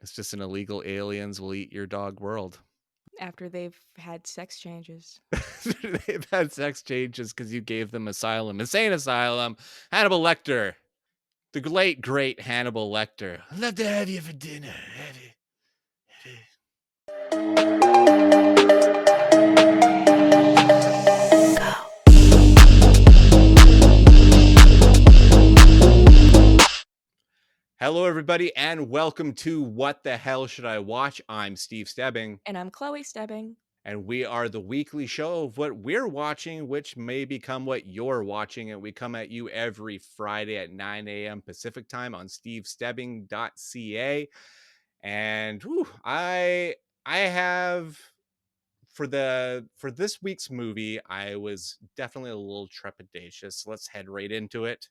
It's just an illegal aliens will eat your dog world. After they've had sex changes. They've had sex changes because you gave them asylum. Insane asylum. Hannibal Lecter. The late, great Hannibal Lecter. I'd love to have you for dinner. Hello, everybody, and welcome to What the Hell Should I Watch? I'm Steve Stebbing, And I'm Chloe Stebbing. and we are the weekly show of what we're watching, which may become what you're watching. And we come at you every Friday at 9 a.m. Pacific time on stevestebbing.ca. And I have for this week's movie, I was definitely a little trepidatious. Let's head right into it.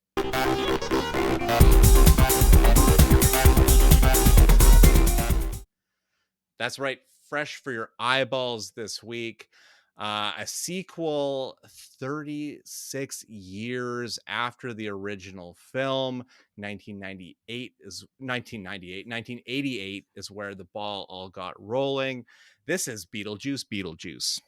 That's right, fresh for your eyeballs this week. A sequel 36 years after the original film. 1988 is where the ball all got rolling. This is Beetlejuice Beetlejuice.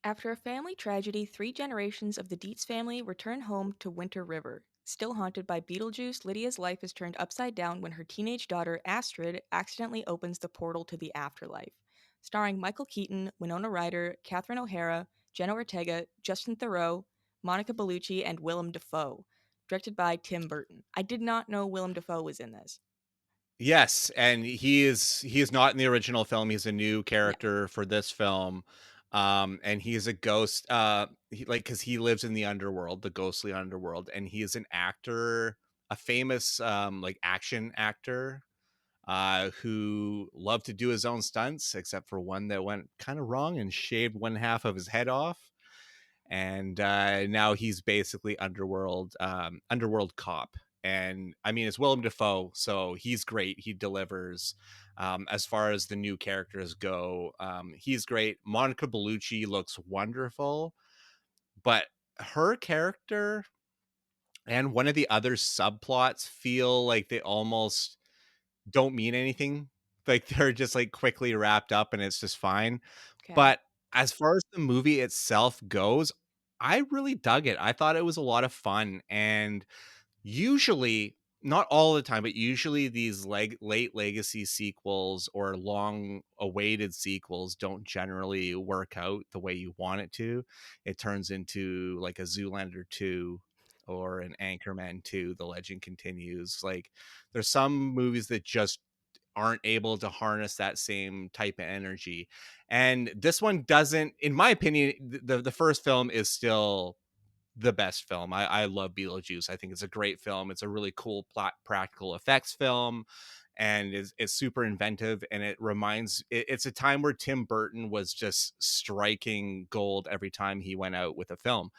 After a family tragedy, 3 generations of the Dietz family return home to Winter River. Still haunted by Beetlejuice, Lydia's life is turned upside down when her teenage daughter, Astrid, accidentally opens the portal to the afterlife. Starring Michael Keaton, Winona Ryder, Catherine O'Hara, Jenna Ortega, Justin Theroux, Monica Bellucci, and Willem Dafoe. Directed by Tim Burton. I did not know Willem Dafoe was in this. Yes, and he is not in the original film. He's a new Yeah. character for this film. And he is a ghost, because he lives in the underworld, the ghostly underworld, and he is an actor, a famous like action actor, who loved to do his own stunts, except for one that went kind of wrong and shaved one half of his head off. And now he's basically underworld cop. And I mean, it's Willem Dafoe, so he's great. He delivers. As far as the new characters go, he's great. Monica Bellucci looks wonderful, but her character and one of the other subplots feel like they almost don't mean anything. Like they're just like quickly wrapped up and it's just fine. Okay. But as far as the movie itself goes, I really dug it. I thought it was a lot of fun. And usually, not all the time, but usually these late legacy sequels or long awaited sequels don't generally work out the way you want it to. It turns into like a Zoolander 2 or an Anchorman 2, The Legend Continues. Like there's some movies that just aren't able to harness that same type of energy. And this one doesn't, in my opinion. The first film is still the best film. I love Beetlejuice. I think it's a great film. It's a really cool practical effects film, and it's super inventive. And it's a time where Tim Burton was just striking gold every time he went out with a film,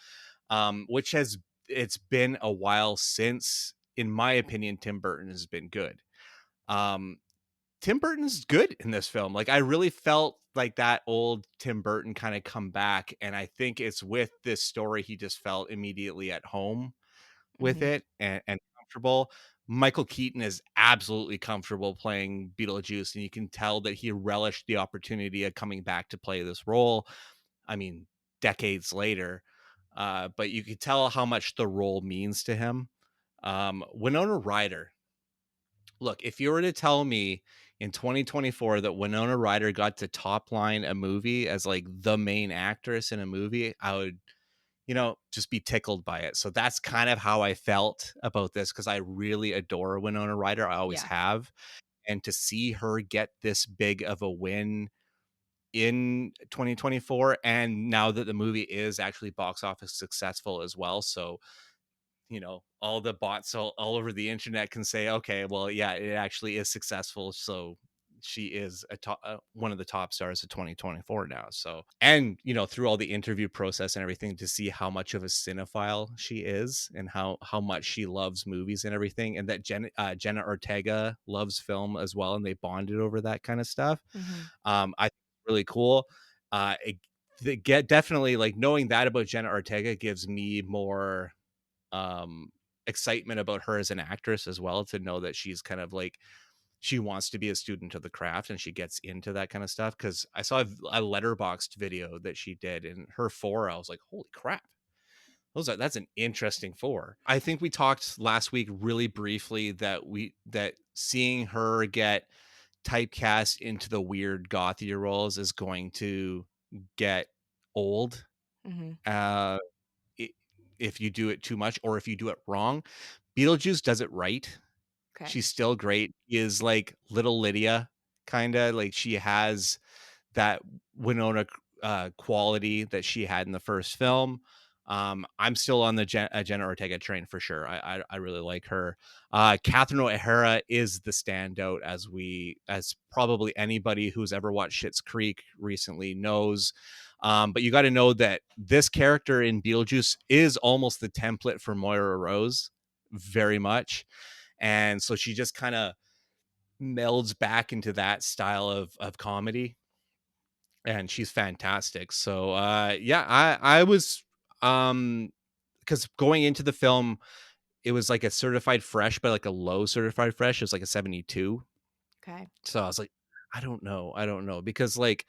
which it's been a while since, in my opinion, Tim Burton has been good. Um, Tim Burton's good in this film. Like I really felt like that old Tim Burton kind of come back, and I think it's with this story he just felt immediately at home with Hmm. it and comfortable. Michael Keaton is absolutely comfortable playing Beetlejuice, and you can tell that he relished the opportunity of coming back to play this role. I mean, decades later, but you could tell how much the role means to him. Winona Ryder. Look, if you were to tell me in 2024 that Winona Ryder got to top line a movie as like the main actress in a movie, I would, just be tickled by it. So that's kind of how I felt about this because I really adore Winona Ryder. I always Yeah. have. And to see her get this big of a win in 2024, and now that the movie is actually box office successful as well. So all the bots all over the internet can say, okay, well, yeah, it actually is successful. So she is one of the top stars of 2024 now. So, and through all the interview process and everything, to see how much of a cinephile she is and how much she loves movies and everything, and that Jenna Ortega loves film as well, and they bonded over that kind of stuff. Hmm. I think it's really cool. Get definitely, like, knowing that about Jenna Ortega gives me more excitement about her as an actress as well, to know that she's kind of like she wants to be a student of the craft and she gets into that kind of stuff. Cause I saw a letterboxed video that she did and her four, I was like, holy crap. That's an interesting four. I think we talked last week really briefly that seeing her get typecast into the weird gothier roles is going to get old. Hmm. Uh, i- if you do it too much or if you do it wrong. Beetlejuice does it right. Okay. She's still great. She is like little Lydia, kind of like she has that Winona quality that she had in the first film. I'm still on the Jenna Ortega train for sure. I really like her. Catherine O'Hara is the standout, as probably anybody who's ever watched Schitt's Creek recently knows. But you got to know that this character in Beetlejuice is almost the template for Moira Rose, very much, and so she just kind of melds back into that style of comedy, and she's fantastic. So yeah, I was because going into the film, it was like a certified fresh, but like a low certified fresh. It was like a 72. Okay. So I was like, I don't know, because like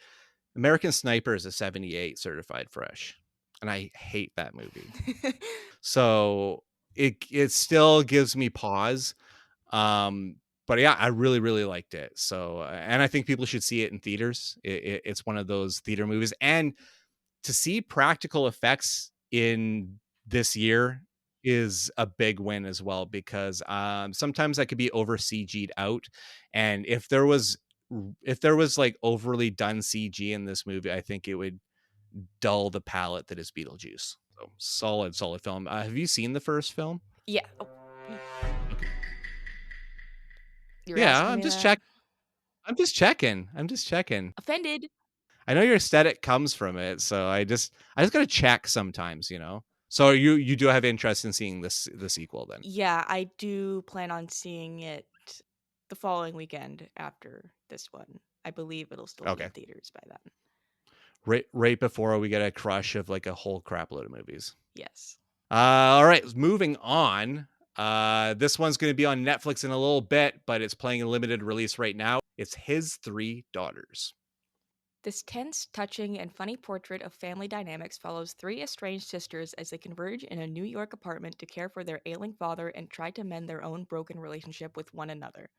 American Sniper is a 78 certified fresh, and I hate that movie. So it still gives me pause. Um, but yeah, I really liked it. So and I think people should see it in theaters. It's one of those theater movies, and to see practical effects in this year is a big win as well, because sometimes that could be over CG'd out, and if there was like overly done CG in this movie, I think it would dull the palette that is Beetlejuice. So solid film. Have you seen the first film? Yeah. Oh, Okay. you're Yeah, asking I'm me just that? checking. I'm just checking. Offended. I know your aesthetic comes from it, so I just gotta check sometimes, you know. So you do have interest in seeing the sequel then? Yeah, I do plan on seeing it the following weekend after this one. I believe it'll still be in Okay, theaters by then. right before we get a crush of like a whole crap load of movies. Yes. All right, moving on. This one's going to be on Netflix in a little bit, but it's playing a limited release right now. It's His Three Daughters. This tense, touching, and funny portrait of family dynamics follows three estranged sisters as they converge in a New York apartment to care for their ailing father and try to mend their own broken relationship with one another.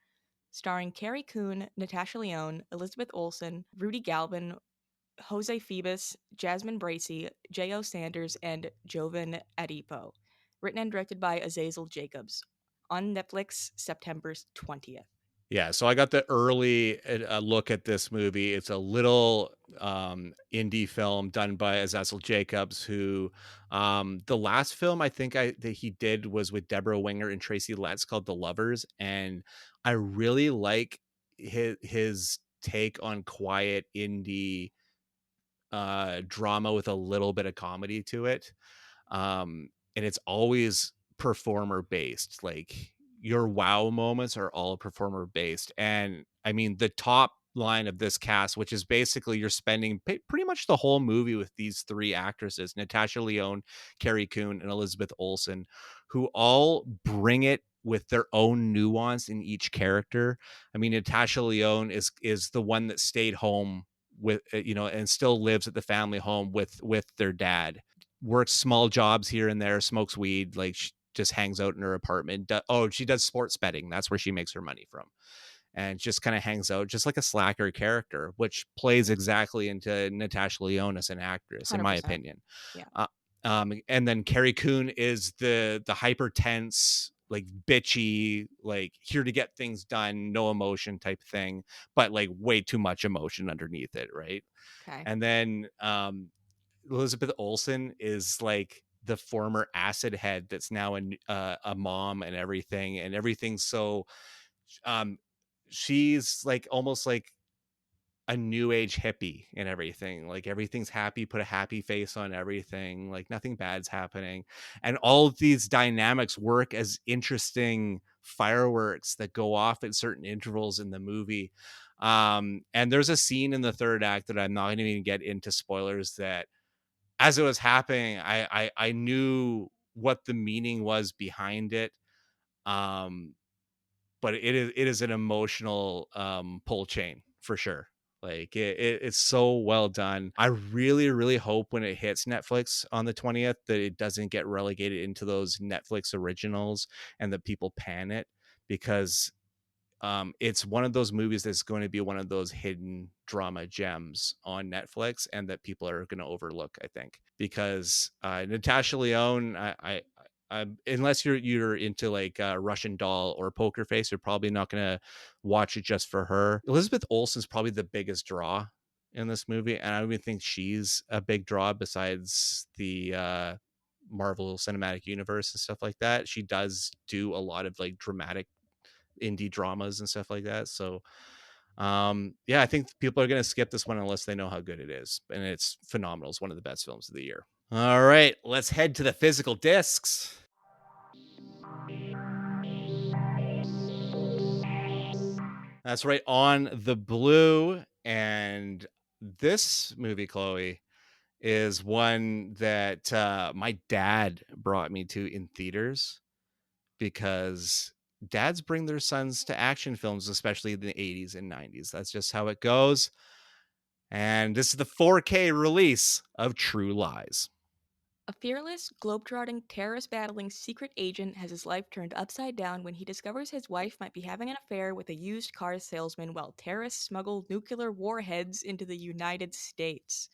Starring Carrie Coon, Natasha Lyonne, Elizabeth Olsen, Rudy Galvin, Jose Phoebus, Jasmine Bracey, J.O. Sanders, and Jovan Adipo. Written and directed by Azazel Jacobs. On Netflix, September 20th. Yeah, so I got the early look at this movie. It's a little indie film done by Azazel Jacobs, who the last film I think that he did was with Deborah Winger and Tracy Letts, called The Lovers, and I really like his take on quiet indie drama with a little bit of comedy to it. And it's always performer based. Like your wow moments are all performer based. And I mean, the top line of this cast, which is basically you're spending pretty much the whole movie with these three actresses, Natasha Lyonne, Carrie Coon, and Elizabeth Olsen, who all bring it with their own nuance in each character. I mean, Natasha Lyonne is the one that stayed home with and still lives at the family home with their dad, works small jobs here and there, smokes weed, like she just hangs out in her apartment. She does sports betting. That's where she makes her money from. And just kind of hangs out just like a slacker character, which plays exactly into Natasha Lyonne as an actress, in my 100%. opinion. Yeah. And then Carrie Coon is the hyper tense, like bitchy, like here to get things done, no emotion type thing, but like way too much emotion underneath it, right? Okay. And then Elizabeth Olsen is like the former acid head that's now a mom and everything's so um she's like almost like a new age hippie and everything. Like everything's happy, put a happy face on everything, like nothing bad's happening. And all of these dynamics work as interesting fireworks that go off at certain intervals in the movie. And there's a scene in the third act that I'm not going to even get into spoilers, that as it was happening, I knew what the meaning was behind it. Um, but it is an emotional pull chain for sure. Like it's so well done. I really, really hope when it hits Netflix on the 20th that it doesn't get relegated into those Netflix originals and that people pan it, because it's one of those movies that's going to be one of those hidden drama gems on Netflix, and that people are going to overlook, I think, because Natasha Lyonne, unless you're into like Russian Doll or Poker Face, you're probably not going to watch it just for her. Elizabeth Olsen's probably the biggest draw in this movie, and I don't even think she's a big draw besides the Marvel Cinematic Universe and stuff like that. She does do a lot of like dramatic indie dramas and stuff like that. So yeah, I think people are going to skip this one unless they know how good it is, and it's phenomenal. It's one of the best films of the year. All right, let's head to the physical discs. That's right, on the blue. And this movie, Chloe, is one that my dad brought me to in theaters, because dads bring their sons to action films, especially in the 80s and 90s. That's just how it goes. And this is the 4K release of True Lies. A fearless, globetrotting, terrorist battling secret agent has his life turned upside down when he discovers his wife might be having an affair with a used car salesman while terrorists smuggle nuclear warheads into the United States.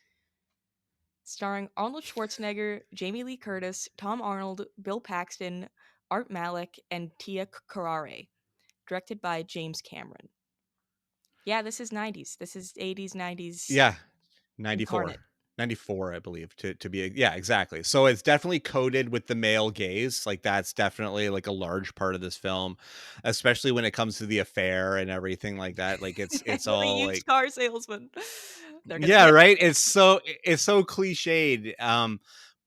Starring Arnold Schwarzenegger, Jamie Lee Curtis, Tom Arnold, Bill Paxton, Art Malik, and Tia Carrere. Directed by James Cameron. Yeah, this is 90s. This is 80s, 90s Yeah, 94. incarnate. 94, I believe, to be, yeah, exactly. So it's definitely coded with the male gaze. Like that's definitely like a large part of this film, especially when it comes to the affair and everything like that. Like it's With a all used like, car salesman. They're gonna yeah, get right. It's so cliched.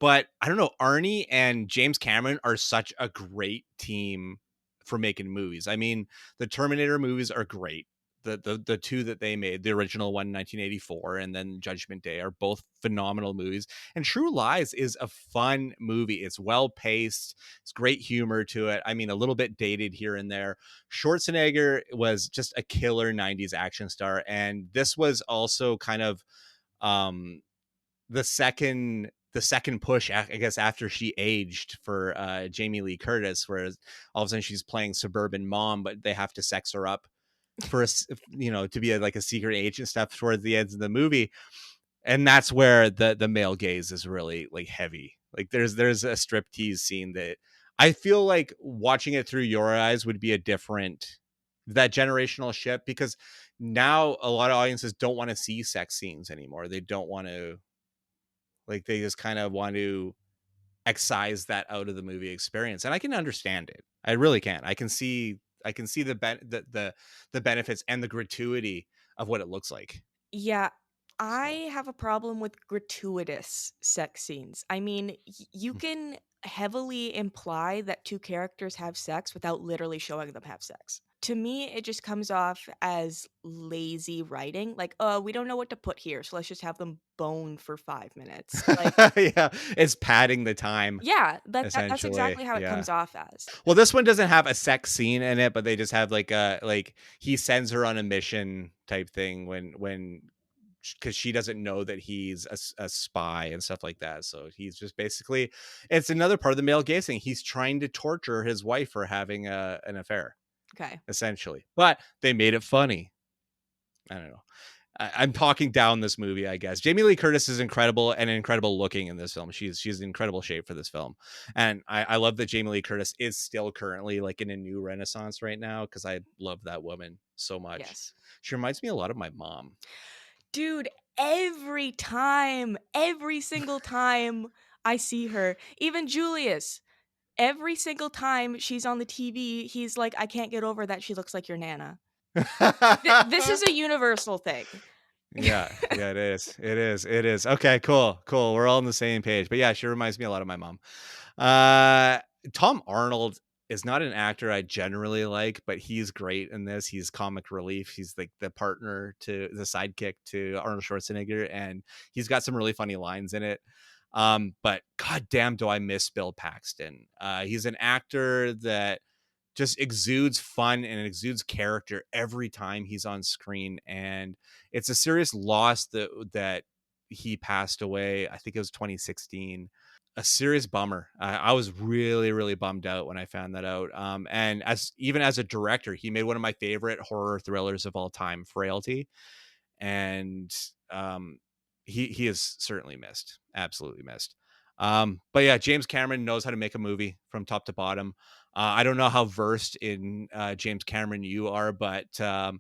But I don't know. Arnie and James Cameron are such a great team for making movies. I mean, the Terminator movies are great. The two that they made, the original one, 1984, and then Judgment Day, are both phenomenal movies. And True Lies is a fun movie. It's well paced. It's great humor to it. I mean, a little bit dated here and there. Schwarzenegger was just a killer 90s action star, and this was also kind of um the second push, I guess, after she aged, for Jamie Lee Curtis, whereas all of a sudden she's playing suburban mom, but they have to sex her up for to be like a secret agent stuff towards the end of the movie. And that's where the male gaze is really like heavy. Like there's a striptease scene that I feel like watching it through your eyes would be a different, that generational shift, because now a lot of audiences don't want to see sex scenes anymore. They don't want to, like, they just kind of want to excise that out of the movie experience, and I can understand it. I really can. I can see the benefits and the gratuity of what it looks like. Yeah, So I have a problem with gratuitous sex scenes. I mean, you can heavily imply that two characters have sex without literally showing them have sex. To me, it just comes off as lazy writing. Like, oh, we don't know what to put here, so let's just have them bone for 5 minutes. Like, yeah, it's padding the time, yeah, that's essentially. exactly how it Yeah. comes off as. Well, this one doesn't have a sex scene in it, but they just have like a, like, he sends her on a mission type thing when because she doesn't know that he's a spy and stuff like that. So he's just basically, it's another part of the male gaze thing. He's trying to torture his wife for having an affair, Okay. essentially. But they made it funny. I don't know. I'm talking down this movie, I guess. Jamie Lee Curtis is incredible and incredible looking in this film. She's in incredible shape for this film, and I love that Jamie Lee Curtis is still currently like in a new renaissance right now, because I love that woman so much. Yes. She reminds me a lot of my mom. Dude, every single time I see her, even Julius, every single time she's on the TV, he's like, "I can't get over that she looks like your nana." This is a universal thing. Yeah, it is. Okay, cool. We're all on the same page. But yeah, she reminds me a lot of my mom. Uh, Tom Arnold is not an actor I generally like, but he's great in this. He's comic relief. He's like the partner to the sidekick to Arnold Schwarzenegger, and he's got some really funny lines in it. But goddamn, do I miss Bill Paxton? He's an actor that just exudes fun and exudes character every time he's on screen. And it's a serious loss that he passed away. I think it was 2016. A serious bummer. I was really, really bummed out when I found that out. And even as a director, he made one of my favorite horror thrillers of all time, Frailty. And he is certainly missed, absolutely missed. But yeah, James Cameron knows how to make a movie from top to bottom. I don't know how versed in James Cameron you are, but a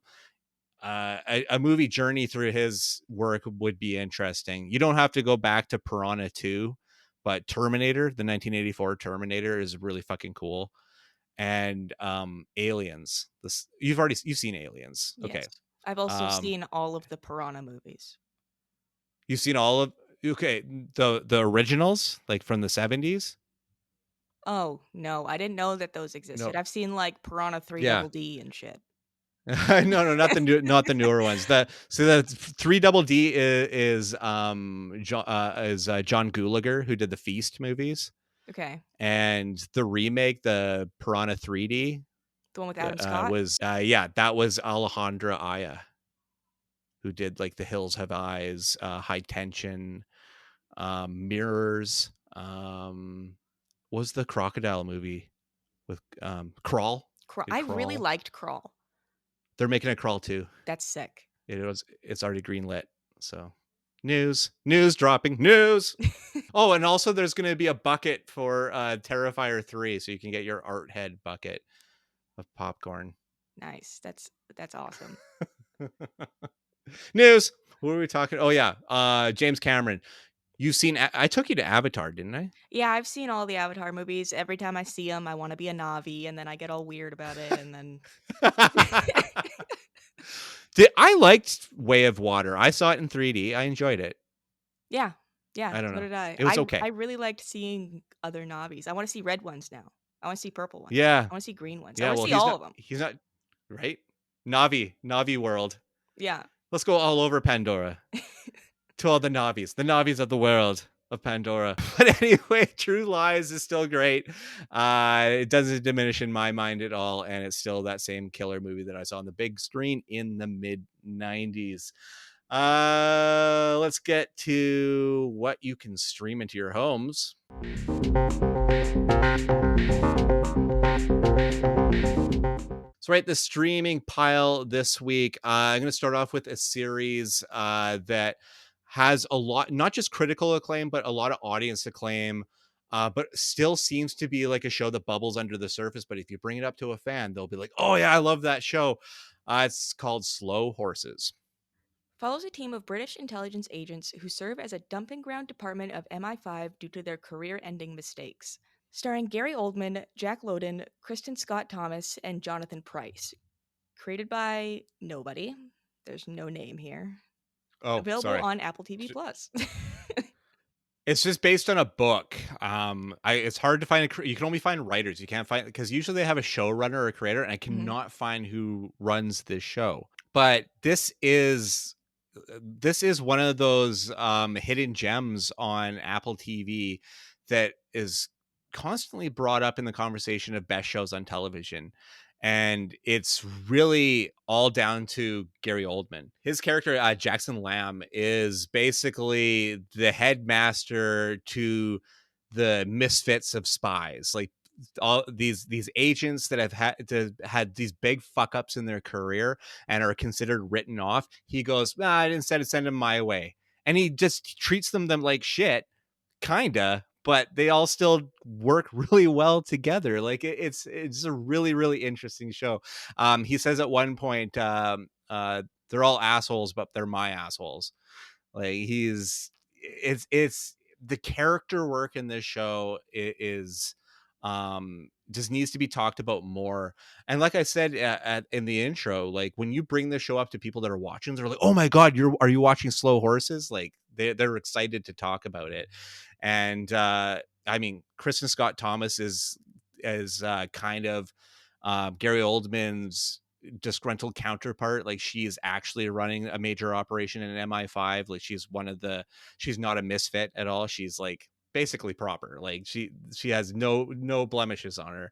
movie journey through his work would be interesting. You don't have to go back to Piranha 2, but Terminator, the 1984 Terminator, is really fucking cool. And Aliens. You've seen Aliens, okay? Yes. I've also Um, seen all of the Piranha movies. you've seen all of okay the originals like from the 70s. Oh, no, I didn't know that those No, existed. I've seen, like, Piranha 3 yeah. Double D and shit. No, not the newer ones. The 3 Double D is John Gulager, who did the Feast movies, Okay. and the remake, the Piranha 3D, The one with Adam Scott? was yeah, that was Alejandra Aya, who did like The Hills Have Eyes, High Tension, Mirrors, was the crocodile movie with Crawl. Did I really Crawl. liked Crawl. They're making a Crawl too. That's sick. It's already greenlit. So news dropping news. Oh, and also there's going to be a bucket for Terrifier 3, so you can get your art head bucket of popcorn. Nice. That's awesome. News. What were we talking? Oh yeah, James Cameron. You've seen? I took you to Avatar, didn't I? Yeah, I've seen all the Avatar movies. Every time I see them, I wanna be a Na'vi, and then I get all weird about it, and then I liked Way of Water. I saw it in 3D. I enjoyed it. Yeah. Yeah, I don't so know. did I. It was okay. I really liked seeing other Na'vis. I wanna see red ones now. I wanna see purple ones. Yeah. I wanna see green ones. I Yeah, wanna well, see all of them. he's not right? Navi world. Yeah. Let's go all over Pandora to all the Navis of the world of Pandora. But anyway, True Lies is still great. It doesn't diminish in my mind at all, and it's still that same killer movie that I saw on the big screen in the mid 90s. Let's get to what you can stream into your homes. So, right, the streaming pile this week, I'm going to start off with a series that has a lot, not just critical acclaim, but a lot of audience acclaim, but still seems to be like a show that bubbles under the surface. But if you bring it up to a fan, they'll be like, oh, yeah, I love that show. It's called Slow Horses. Follows a team of British intelligence agents who serve as a dumping ground department of MI5 due to their career-ending mistakes. Starring Gary Oldman, Jack Lowden, Kristen Scott Thomas, and Jonathan Pryce. Created by nobody. There's no name here. Oh, Available sorry. on Apple TV Plus. It's just based on a book. It's hard to find you can only find writers. You can't find because usually they have a showrunner or a creator, and I Mhm. cannot find who runs this show. But this is one of those hidden gems on Apple TV that is constantly brought up in the conversation of best shows on television. And it's really all down to Gary Oldman. His character, Jackson Lamb, is basically the headmaster to the misfits of spies. Like all these agents that have had these big fuck ups in their career and are considered written off. He goes, instead of send them my way, and he just treats them like shit, kinda, but they all still work really well together. Like it's a really really interesting show. He says at one point, they're all assholes, but they're my assholes. Like it's the character work in this show is just needs to be talked about more. And like I said in the intro, like when you bring this show up to people that are watching, they're like, oh my god, are you watching Slow Horses? Like they're excited to talk about it. And I mean, Kristen Scott Thomas is kind of Gary Oldman's disgruntled counterpart. Like she is actually running a major operation in MI5. Like she's not a misfit at all. She's like basically proper. Like she has no blemishes on her,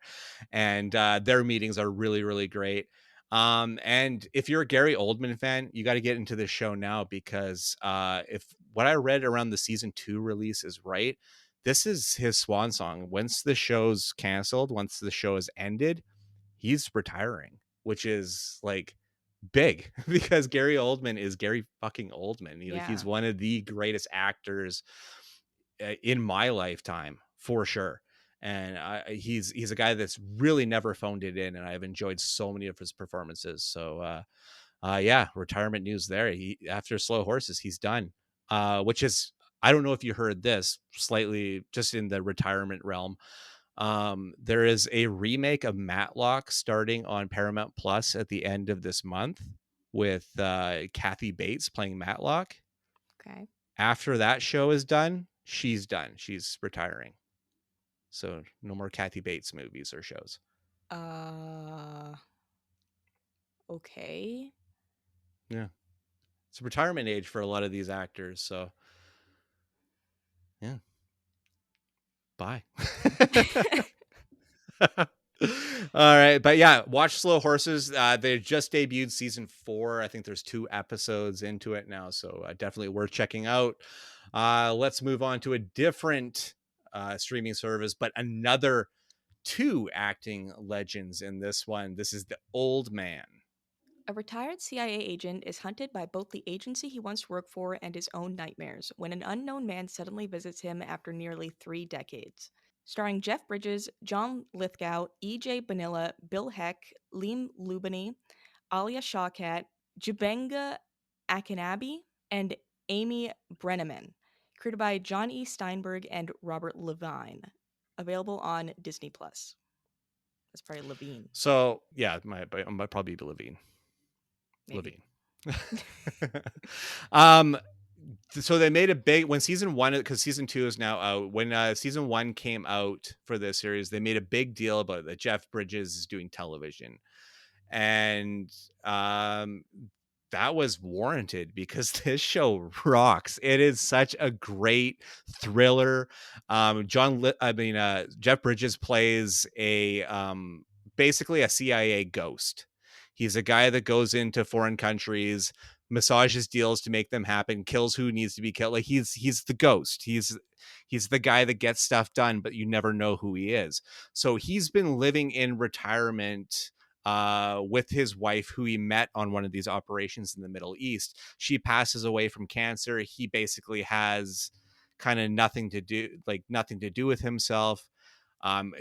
and their meetings are really really great. And if you're a Gary Oldman fan, you got to get into this show now because if what I read around the season 2 release is right, this is his swan song. Once the show's canceled, once the show is ended, he's retiring, which is like big because Gary Oldman is Gary fucking Oldman. He's Yeah. one of the greatest actors in my lifetime for sure. And he's a guy that's really never phoned it in, and I've enjoyed so many of his performances. So yeah, retirement news there. He after Slow Horses, he's done. Which is, I don't know if you heard this, slightly just in the retirement realm. There is a remake of Matlock starting on Paramount Plus at the end of this month with Kathy Bates playing Matlock. Okay. After that show is done, she's done. She's retiring. So no more Kathy Bates movies or shows. Uh, okay. Yeah. It's a retirement age for a lot of these actors. So yeah. Bye. All right, but yeah, watch Slow Horses. They just debuted season 4. I think there's 2 episodes into it now, so definitely worth checking out. Let's move on to a different streaming service, but another 2 acting legends in this one. This is The Old Man. A retired CIA agent is hunted by both the agency he once worked for and his own nightmares when an unknown man suddenly visits him after nearly 3 decades. Starring Jeff Bridges, John Lithgow, E.J. Bonilla, Bill Heck, Liam Lubany, Alia Shawkat, Jubenga Akinabi, and Amy Brenneman. Created by John E. Steinberg and Robert Levine. Available on Disney Plus. That's probably Levine, So yeah, might probably be Levine. maybe. Levine. um, so they made a big when season 1, because season 2 is now out. When season 1 came out for this series, they made a big deal about it, that Jeff Bridges is doing television, and that was warranted because this show rocks. It is such a great thriller. Jeff Bridges plays a basically a CIA ghost. He's a guy that goes into foreign countries, massages deals to make them happen, kills who needs to be killed. Like he's the ghost. He's the guy that gets stuff done, but you never know who he is. So he's been living in retirement with his wife, who he met on one of these operations in the Middle East. She passes away from cancer. He basically has kind of nothing to do with himself, um,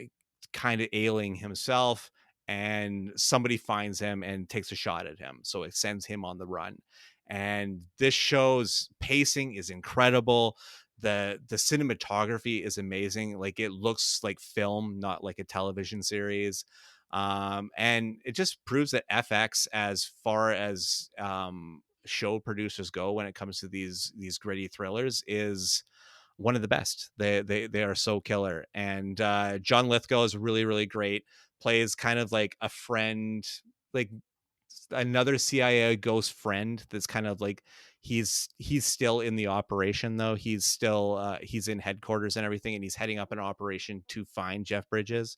kind of ailing himself. And somebody finds him and takes a shot at him. So it sends him on the run. And this show's pacing is incredible. The cinematography is amazing. Like it looks like film, not like a television series. And it just proves that FX, as far as show producers go when it comes to these gritty thrillers, is one of the best. They are so killer. And John Lithgow is really really great. Plays kind of like a friend, like another CIA ghost friend. That's kind of like he's still in the operation though. He's still he's in headquarters and everything, and he's heading up an operation to find Jeff Bridges.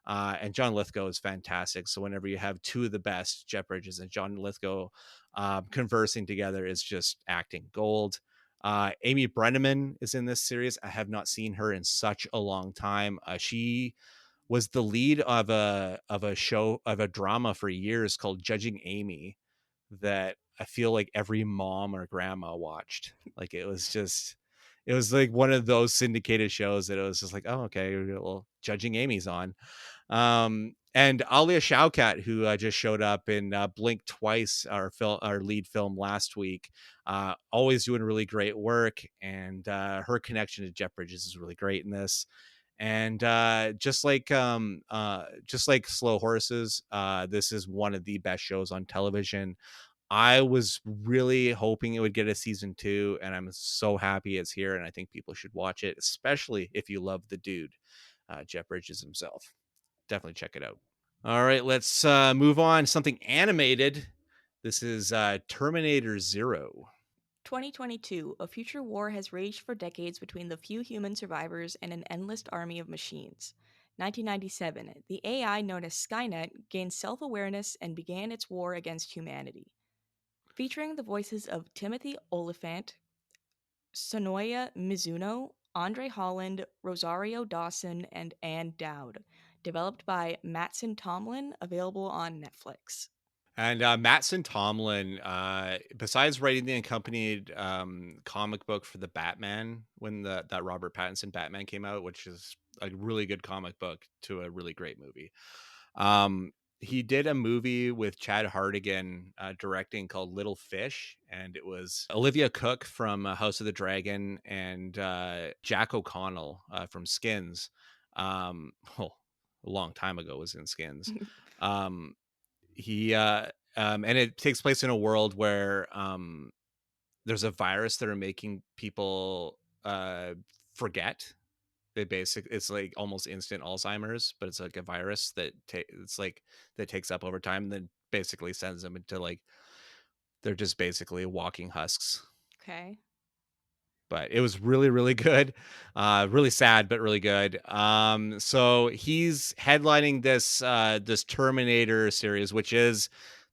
And John Lithgow is fantastic. So whenever you have 2 of the best, Jeff Bridges and John Lithgow, conversing together, is just acting gold. Amy Brenneman is in this series. I have not seen her in such a long time. She was the lead of a drama for years called Judging Amy, that I feel like every mom or grandma watched. Like it was like one of those syndicated shows that it was just like, oh, okay, well, Judging Amy's on. And Alia Shawkat, who just showed up in Blink Twice, our lead film last week, always doing really great work. And her connection to Jeff Bridges is really great in this. And just like Slow Horses, this is one of the best shows on television. I was really hoping it would get a season 2, and I'm so happy it's here. And I think people should watch it, especially if you love the dude, Jeff Bridges himself. Definitely check it out. All right, let's move on. Something animated. This is Terminator Zero. 2022, a future war has raged for decades between the few human survivors and an endless army of machines. 1997, the AI known as Skynet gained self awareness and began its war against humanity. Featuring the voices of Timothy Oliphant, Sonoya Mizuno, Andre Holland, Rosario Dawson, and Ann Dowd. Developed by Matson Tomlin, available on Netflix. And Mattson Tomlin, besides writing the accompanied comic book for the Batman when that Robert Pattinson Batman came out, which is a really good comic book to a really great movie. Um, he did a movie with Chad Hartigan directing called Little Fish, and it was Olivia Cooke from House of the Dragon and Jack O'Connell from Skins. Well, a long time ago was in Skins. Um, he and it takes place in a world where there's a virus that are making people forget. They basic It's like almost instant Alzheimer's, but it's like a virus that it's like that takes up over time and then basically sends them into like they're just basically walking husks. Okay. But it was really, really good. Really sad, but really good. So he's headlining this Terminator series, which is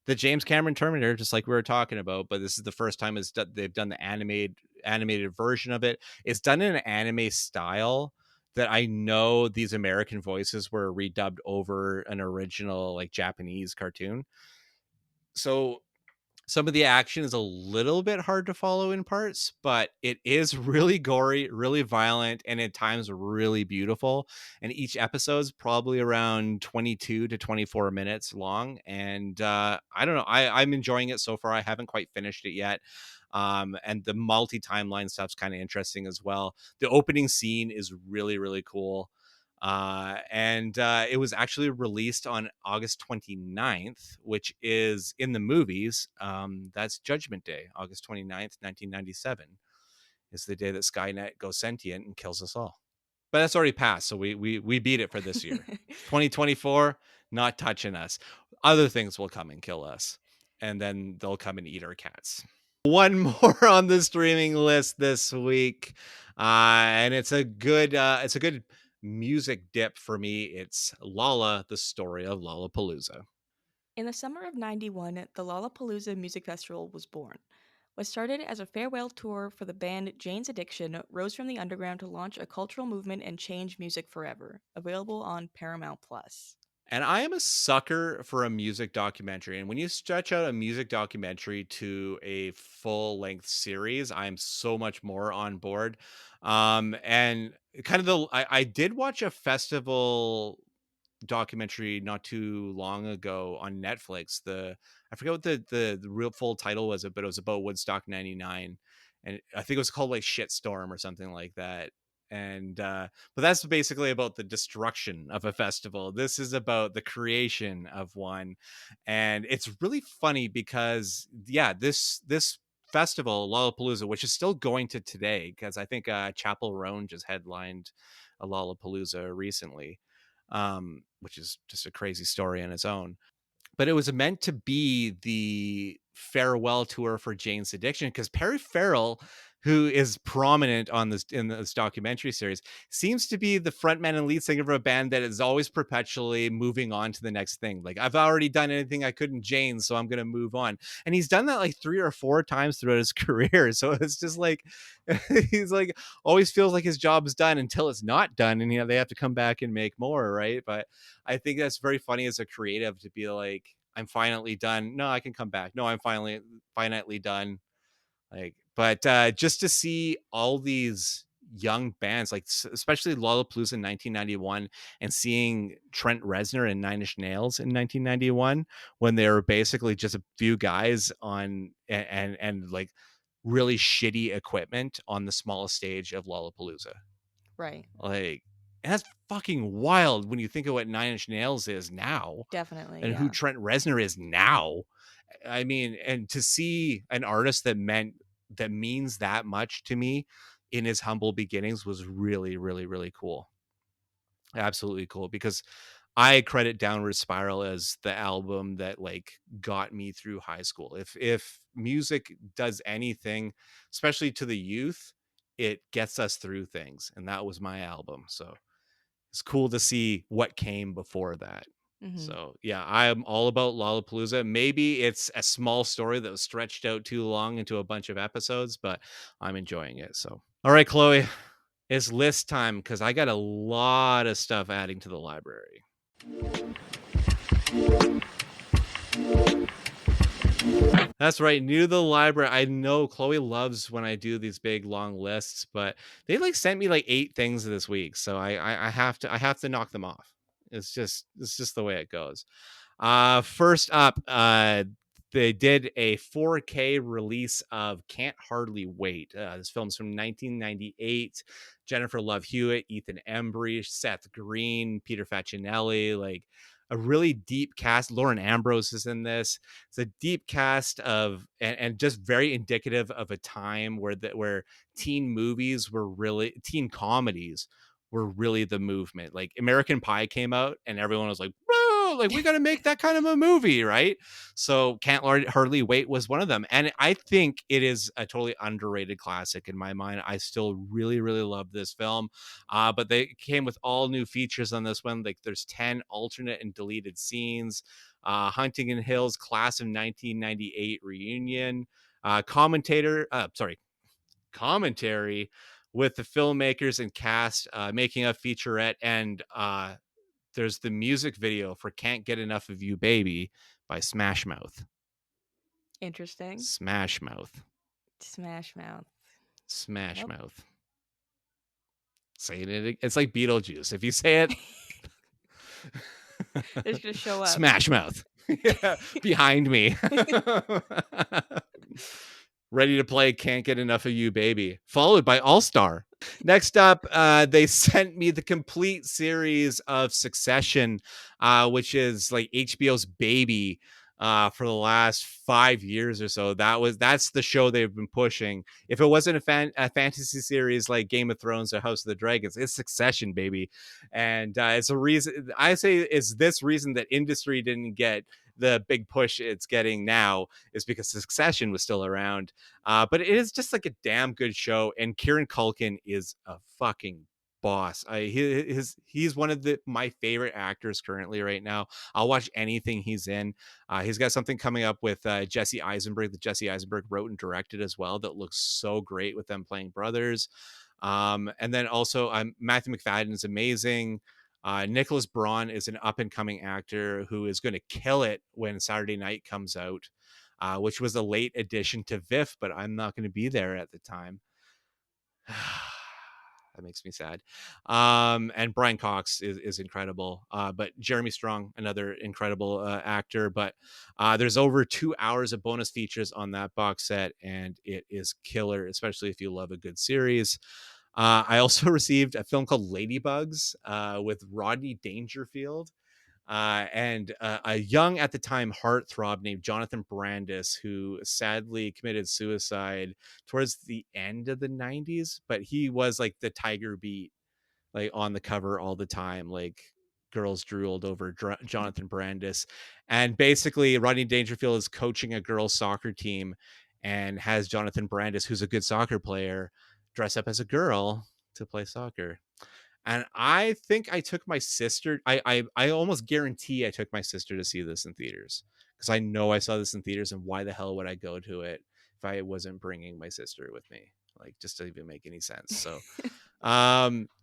the James Cameron Terminator, just like we were talking about. But this is the first time they've done the animated version of it. It's done in an anime style that I know these American voices were redubbed over an original like Japanese cartoon. So some of the action is a little bit hard to follow in parts, but it is really gory, really violent, and at times really beautiful. And each episode is probably around 22 to 24 minutes long. And I don't know, I'm enjoying it so far. I haven't quite finished it yet. And the multi-timeline stuff's kind of interesting as well. The opening scene is really, really cool. And it was actually released on August 29th, which is in the movies. That's Judgment Day, August 29th, 1997 is the day that Skynet goes sentient and kills us all. But that's already passed, so we beat it for this year. 2024, not touching us. Other things will come and kill us, and then they'll come and eat our cats. One more on the streaming list this week, and it's a good music dip for me. It's Lala, the story of Lollapalooza. In the summer of 91, the Lollapalooza Music Festival was born. What started as a farewell tour for the band Jane's Addiction rose from the underground to launch a cultural movement and change music forever. Available on Paramount Plus. And I am a sucker for a music documentary. And when you stretch out a music documentary to a full length series, I'm so much more on board. And kind of I did watch a festival documentary not too long ago on Netflix. I forget what the real full title was, but it was about Woodstock '99, and I think it was called like Shitstorm or something like that. And but that's basically about the destruction of a festival. This is about the creation of one, and it's really funny because yeah, this festival Lollapalooza, which is still going to today, because I think Chapel Roan just headlined a Lollapalooza recently, which is just a crazy story in its own. But it was meant to be the farewell tour for Jane's Addiction because Perry Farrell, who is prominent on this in this documentary series, seems to be the frontman and lead singer of a band that is always perpetually moving on to the next thing. Like, I've already done anything I could in Jane's, so I'm gonna move on. And he's done that like 3 or 4 times throughout his career. So it's just like he's like always feels like his job is done until it's not done, and they have to come back and make more, right? But I think that's very funny as a creative to be like, I'm finally done. No, I can come back. No, I'm finally done. Like, but just to see all these young bands, like especially Lollapalooza in 1991, and seeing Trent Reznor and Nine Inch Nails in 1991, when they were basically just a few guys on and like really shitty equipment on the smallest stage of Lollapalooza. Right. Like, and that's fucking wild when you think of what Nine Inch Nails is now Definitely, and who yeah. Trent Reznor is now. I mean, and to see an artist that means that much to me in his humble beginnings was really, really, really cool. Absolutely cool because I credit Downward Spiral as the album that like got me through high school. If music does anything, especially to the youth, it gets us through things, and that was my album. So it's cool to see what came before that. Hmm. So yeah, I'm all about Lollapalooza. Maybe it's a small story that was stretched out too long into a bunch of episodes, but I'm enjoying it. So all right, Chloe, it's list time because I got a lot of stuff adding to the library. That's right. New to the library. I know Chloe loves when I do these big long lists, but they like sent me like 8 things this week, so I have to knock them off. It's just the way it goes. First up, they did a 4K release of Can't Hardly Wait. This film's from 1998. Jennifer Love Hewitt, Ethan Embry, Seth Green, Peter Facinelli, like a really deep cast. Lauren Ambrose is in this. It's a deep cast of and just very indicative of a time where teen comedies were really the movement. Like American Pie came out and everyone was like, "Whoa, like we got to make that kind of a movie, right?" So Hardly Wait was one of them. And I think it is a totally underrated classic in my mind. I still really, really love this film. But they came with all new features on this one. Like there's 10 alternate and deleted scenes. Huntington Hills class of 1998 reunion. Commentary with the filmmakers and cast making a featurette, and there's the music video for Can't Get Enough of You Baby by Smash Mouth. Interesting. Smash Mouth. Smash Mouth. Smash Nope. Mouth. Saying it, it's like Beetlejuice. If you say it, They're just gonna show up. Smash Mouth. Yeah, behind me. Ready to play Can't Get Enough of You Baby, followed by All Star. Next up, they sent me the complete series of Succession, which is like HBO's baby for the last 5 years or so. That's the show they've been pushing. If it wasn't a fantasy series like Game of Thrones or House of the Dragons, it's Succession, baby. And it's a reason I say it's this reason that industry didn't get the big push it's getting now is because Succession was still around. But it is just like a damn good show, and Kieran Culkin is a fucking boss. He's one of my favorite actors currently right now. I'll watch anything he's in. He's got something coming up with Jesse Eisenberg that Jesse Eisenberg wrote and directed as well that looks so great with them playing brothers. And then also Matthew McFadden is amazing. Nicholas Braun is an up and coming actor who is going to kill it when Saturday Night comes out, which was a late addition to VIF, but I'm not going to be there at the time. That makes me sad. And Brian Cox is incredible. But Jeremy Strong, another incredible actor. But there's over 2 hours of bonus features on that box set, and it is killer, especially if you love a good series. I also received a film called Ladybugs with Rodney Dangerfield and a young at the time heartthrob named Jonathan Brandis, who sadly committed suicide towards the end of the 90s. But he was like the Tiger Beat, like on the cover all the time, like girls drooled over Jonathan Brandis. And basically, Rodney Dangerfield is coaching a girls' soccer team and has Jonathan Brandis, who's a good soccer player, dress up as a girl to play soccer. And I think I took my sister. I almost guarantee I took my sister to see this in theaters because I know I saw this in theaters. And why the hell would I go to it if I wasn't bringing my sister with me? Like, just to even make any sense. So,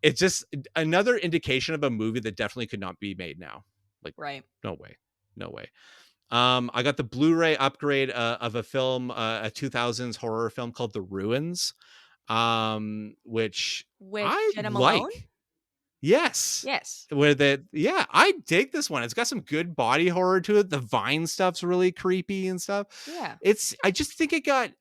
it's just another indication of a movie that definitely could not be made now. Like, Right. no way, no way. I got the Blu-ray upgrade of a film, a 2000s horror film called The Ruins, which With I Jenna Malone? like. Yes. Yes. Yeah, I dig this one. It's got some good body horror to it. The Vine stuff's really creepy and stuff. Yeah. It's I just think it got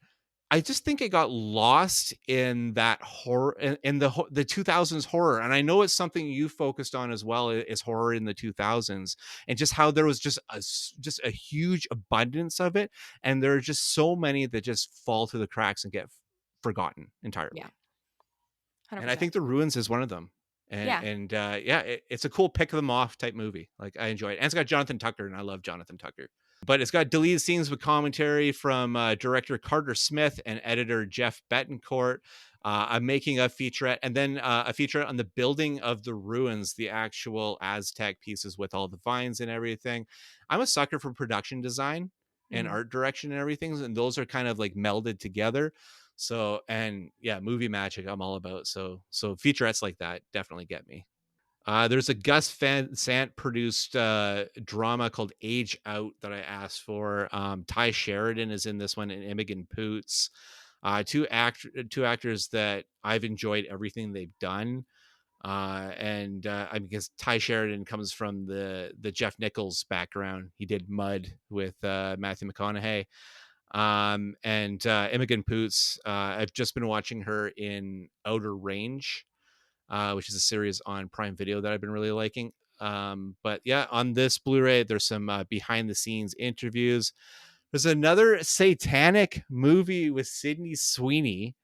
lost in that horror in the 2000s horror. And I know it's something you focused on as well is horror in the 2000s and just how there was just a huge abundance of it, and there are just so many that just fall through the cracks and get forgotten Yeah. entirely. And I 100%. think The Ruins is one of them. Yeah. Yeah, it's a cool pick them off type movie. Like I enjoy it, and it's got Jonathan Tucker, and I love Jonathan Tucker. But it's got deleted scenes with commentary from director Carter Smith and editor Jeff Betancourt. I'm making a featurette, and then a featurette on the building of the ruins, the actual Aztec pieces with all the vines and everything. I'm a sucker for production design and Mhm. art direction and everything, and those are kind of like melded together. So, and yeah, movie magic I'm all about. So featurettes like that definitely get me. There's a Gus Van Sant produced drama called Age Out that I asked for. Ty Sheridan is in this one, and Imogen Poots. Two actors that I've enjoyed everything they've done. I because Ty Sheridan comes from the Jeff Nichols background. He did Mud with Matthew McConaughey. Imogen Poots, I've just been watching her in Outer Range, which is a series on Prime Video that I've been really liking. But yeah, on this Blu-ray, there's some behind the scenes interviews. There's another satanic movie with Sydney Sweeney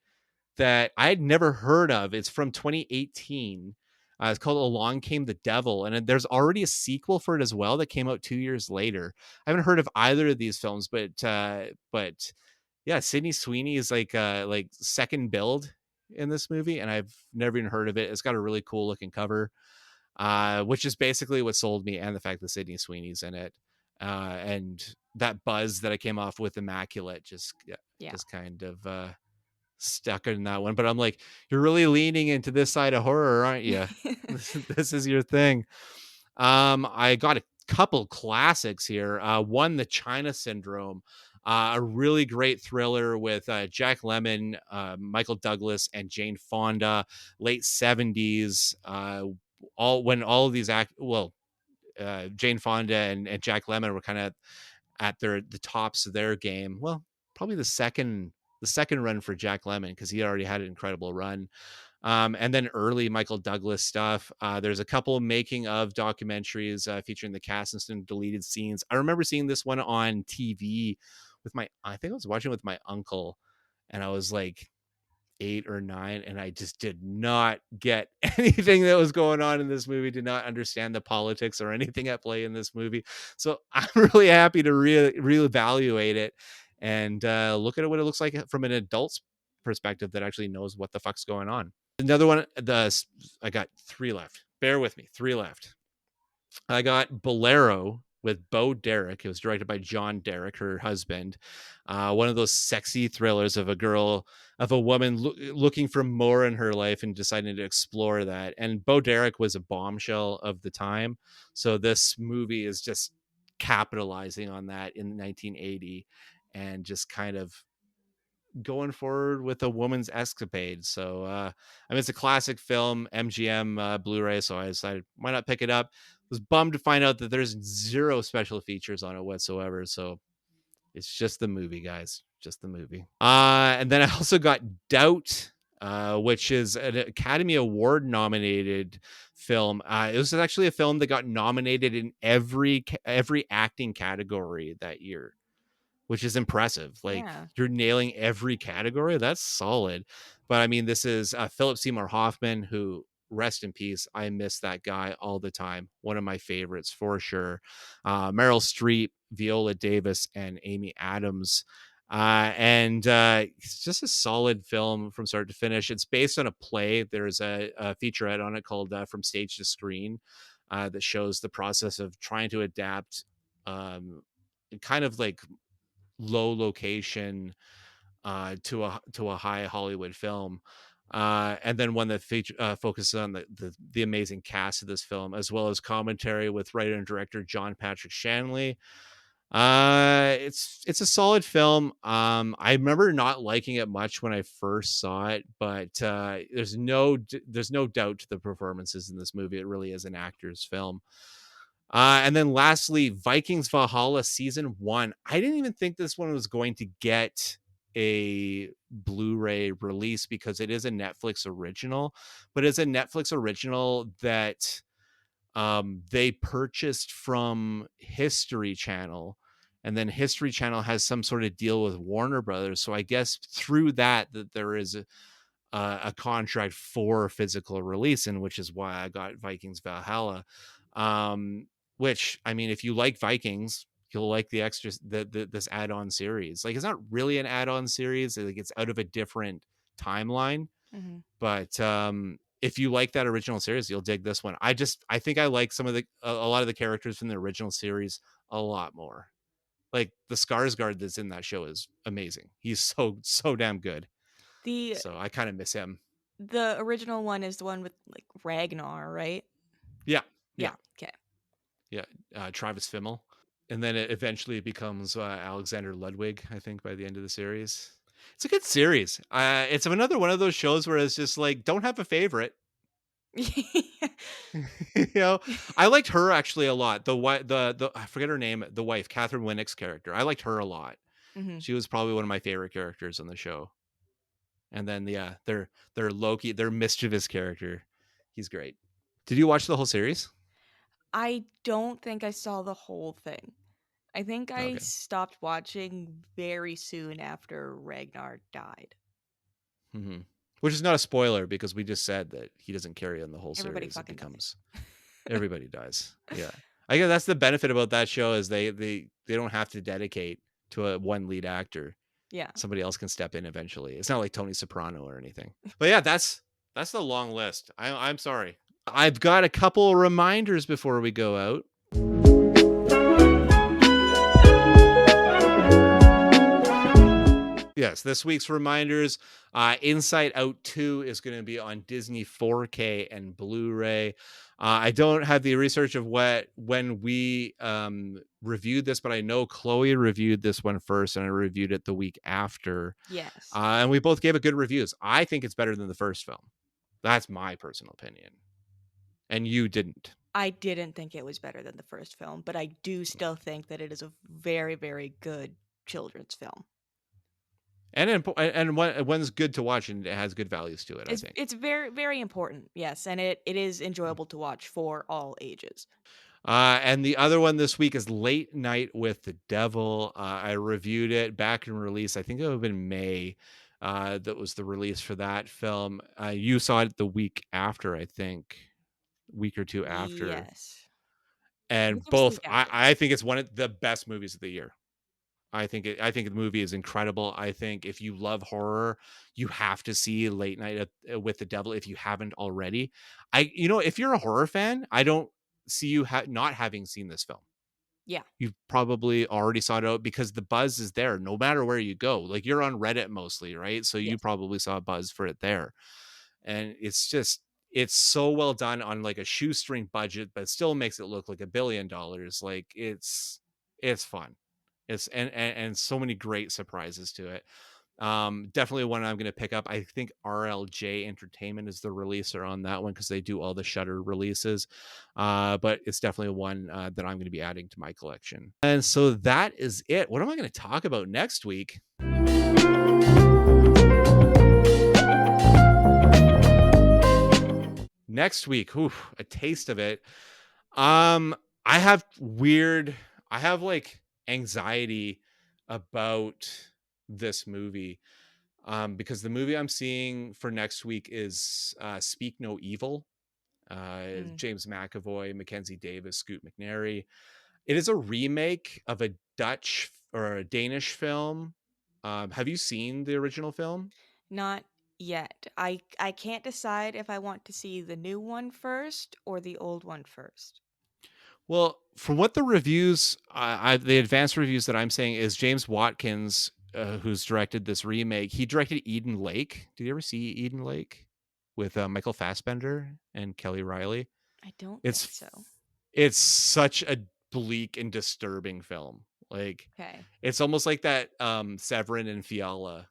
that I had never heard of. It's from 2018. It's called Along Came the Devil, and there's already a sequel for it as well that came out 2 years later. I haven't heard of either of these films, but yeah, Sydney Sweeney is like second build in this movie, and I've never even heard of it. It's got a really cool looking cover, which is basically what sold me, and the fact that Sydney Sweeney's in it, and that buzz that I came off with Immaculate just yeah, Yeah. just kind of stuck in that one. But I'm like, you're really leaning into this side of horror, aren't you? This is your thing. I got a couple classics here. One, The China Syndrome, a really great thriller with Jack Lemmon, Michael Douglas, and Jane Fonda, late 70s. All of these Jane Fonda and Jack Lemmon were kind of at the tops of their game. Well, probably the second run for Jack Lemmon because he already had an incredible run. And then early Michael Douglas stuff. There's a couple making of documentaries featuring the cast and some deleted scenes. I remember seeing this one on TV I think I was watching with my uncle, and I was like 8 or 9, and I just did not get anything that was going on in this movie, did not understand the politics or anything at play in this movie. So I'm really happy to reevaluate it and look at what it looks like from an adult's perspective that actually knows what the fuck's going on. Another one, I got three left. Bear with me, three left. I got Bolero with Bo Derek. It was directed by John Derek, her husband. One of those sexy thrillers of a woman looking for more in her life and deciding to explore that. And Bo Derek was a bombshell of the time. So this movie is just capitalizing on that in 1980 and just kind of going forward with a woman's escapade. So I mean, it's a classic film, MGM Blu-ray, so I decided why not pick it up. Was bummed to find out that there's zero special features on it whatsoever. So it's just the movie, guys, just the movie. And then I also got Doubt, which is an Academy Award nominated film. It was actually a film that got nominated in every acting category that year, which is impressive. Like Yeah. you're nailing every category. That's solid. But I mean, this is Philip Seymour Hoffman, who rest in peace. I miss that guy all the time. One of my favorites for sure. Meryl Streep, Viola Davis, and Amy Adams. It's just a solid film from start to finish. It's based on a play. There's a featurette on it called From Stage to Screen that shows the process of trying to adapt kind of like low location to a high Hollywood film. And then one that focuses on the amazing cast of this film, as well as commentary with writer and director John Patrick Shanley. It's a solid film. I remember not liking it much when I first saw it, but there's no doubt to the performances in this movie. It really is an actor's film. And then lastly, Vikings Valhalla season 1. I didn't even think this one was going to get a Blu-ray release because it is a Netflix original, but it's a Netflix original that they purchased from History Channel, and then History Channel has some sort of deal with Warner Brothers. So I guess through that there is a contract for physical release, and which is why I got Vikings Valhalla. Um, which I mean, if you like Vikings, you'll like the extras, this add-on series. Like, it's not really an add-on series; like, it's out of a different timeline. Hmm. But if you like that original series, you'll dig this one. I think I like some of a lot of the characters from the original series a lot more. Like the Skarsgård that's in that show is amazing. He's so damn good. The So I kind of miss him. the original one is the one with like Ragnar, right? Yeah, yeah, Yeah. Okay. yeah. Travis Fimmel, and then eventually it becomes Alexander Ludwig. I think by the end of the series, it's a good series. It's another one of those shows where it's just like, don't have a favorite. You know, I liked her actually a lot. The I forget her name, the wife, Catherine Winnick's character. I liked her a lot. Hmm. She was probably one of my favorite characters on the show. And then yeah, their Loki, their mischievous character, he's great. Did you watch the whole series? I don't think I saw the whole thing. I think I Okay. stopped watching very soon after Ragnar died. Hmm. Which is not a spoiler because we just said that he doesn't carry on the whole Everybody series. It fucking becomes dies. everybody dies. Yeah, I guess that's the benefit about that show is they don't have to dedicate to a one lead actor. Yeah. Somebody else can step in eventually. It's not like Tony Soprano or anything. But yeah, that's the long list. I'm sorry. I've got a couple reminders before we go out. Yes, this week's reminders. Inside Out 2 is going to be on Disney 4K and Blu-ray. I don't have the research of when we reviewed this, but I know Chloe reviewed this one first, and I reviewed it the week after. Yes. And we both gave it good reviews. I think it's better than the first film. That's my personal opinion. And you didn't. I didn't think it was better than the first film, but I do still think that it is a very, very good children's film. And one's good to watch and it has good values to it, I think. It's very, very important, yes, and it is enjoyable to watch for all ages. And the other one this week is Late Night with the Devil. I reviewed it back in release. I think it would have been May. That was the release for that film. You saw it the week after, I think, week or two after. Yes. I think And it was the both, week after. I think it's one of the best movies of the year. I think the movie is incredible. I think if you love horror, you have to see Late Night with the Devil if you haven't already. If you're a horror fan, I don't see you not having seen this film. Yeah. You've probably already sought it out because the buzz is there no matter where you go. Like, you're on Reddit mostly, right? So you Yes. probably saw a buzz for it there. And it's so well done on like a shoestring budget, but still makes it look like $1 billion. Like, it's fun. It's and so many great surprises to it. Definitely one I'm going to pick up. I think RLJ Entertainment is the releaser on that one because they do all the Shutter releases. But it's definitely one that I'm going to be adding to my collection. And so that is it. What am I going to talk about next week? Next week, a taste of it. Um, I have like anxiety about this movie. Because the movie I'm seeing for next week is Speak No Evil. Mm. James McAvoy, Mackenzie Davis, Scoot McNairy. It is a remake of a Dutch or a Danish film. Have you seen the original film? Not yet. I can't decide if I want to see the new one first or the old one first. Well, from what the reviews, the advanced reviews that I'm saying is James Watkins, who's directed this remake. He directed Eden Lake. Did you ever see Eden Lake with Michael Fassbender and Kelly Riley? I don't think It's so. it's such a bleak and disturbing film. Like, Okay. it's almost like that Severin and Fiala.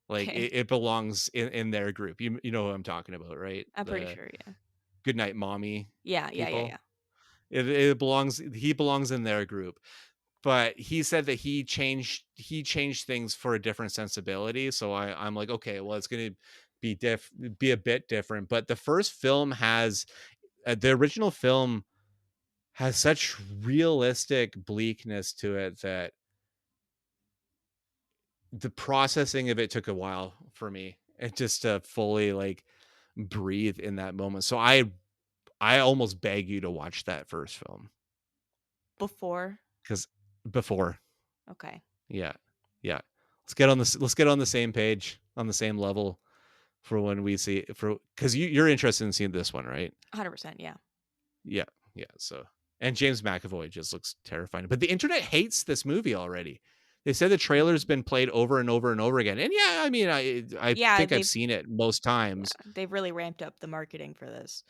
Like, Okay. it belongs in their group. You know who I'm talking about, right? I'm pretty The sure, yeah. Goodnight Mommy Yeah, yeah, yeah, people. yeah. It belongs. He belongs in their group. But he said that he changed things for a different sensibility. So I'm like, okay, well, it's gonna be a bit different. But the first film has the original film has such realistic bleakness to it that the processing of it took a while for me. and just to fully like breathe in that moment. So I almost beg you to watch that first film Before? because before, Okay. yeah, yeah. Let's get on the same page, on the same level for when we see for because you're interested in seeing this one, right? 100%, yeah. Yeah, yeah. So and James McAvoy just looks terrifying. But the internet hates this movie already. They said the trailer's Mm. been played over and over and over again. And yeah, I mean, I Yeah, think I've seen it most yeah, times. they've really ramped up the marketing for this.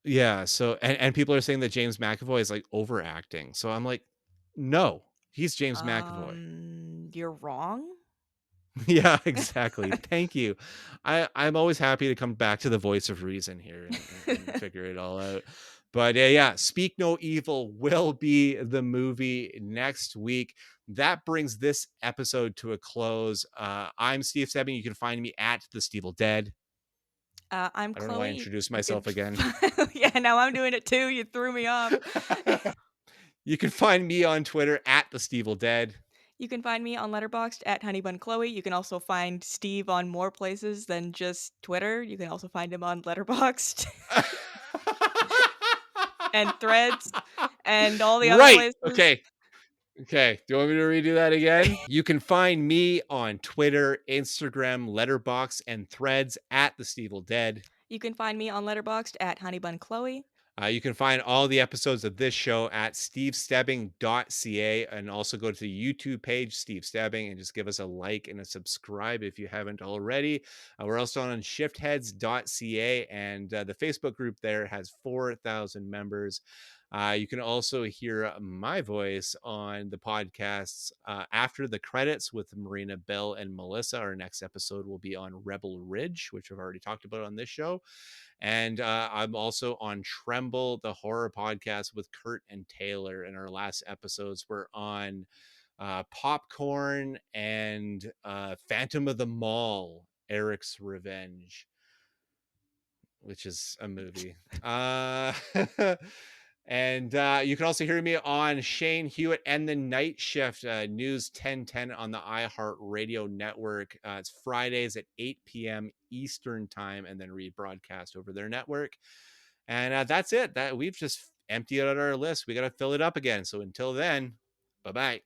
Yeah. So and people are saying that James McAvoy is like overacting. So I'm like, no, he's James McAvoy. You're wrong? Yeah, exactly. Thank you. I'm always happy to come back to the voice of reason here and figure it all out. But yeah, Speak No Evil will be the movie next week. That brings this episode to a close. I'm Steve Stebbing. You can find me at the Steve Dead. I'm I don't know why I Chloe. introduced You can myself again. yeah, now I'm doing it too. You threw me off. You can find me on Twitter at the Steve Dead. You can find me on Letterboxd at HoneyBunChloe. You can also find Steve on more places than just Twitter. You can also find him on Letterboxd and Threads and all the other Right. places. Okay. Okay, do you want me to redo that again? You can find me on Twitter, Instagram, Letterbox, and Threads at the Steve Dead. You can find me on Letterboxd at HoneyBunChloe. You can find all the episodes of this show at stevestebbing.ca and also go to the YouTube page, Steve Stebbing, and just give us a like and a subscribe if you haven't already. We're also on shiftheads.ca, and the Facebook group there has 4,000 members. You can also hear my voice on the podcasts after the credits with Marina, Bell, and Melissa. Our next episode will be on Rebel Ridge, which I've already talked about on this show. And I'm also on Tremble, the horror podcast with Kurt and Taylor. And our last episodes were on Popcorn and Phantom of the Mall, Eric's Revenge, which is a movie. And you can also hear me on Shane Hewitt and the Night Shift, News 1010 on the iHeart Radio Network. It's Fridays at 8 p.m. Eastern Time and then rebroadcast over their network. And that's it. That we've just emptied out our list. We got to fill it up again. So until then, bye-bye.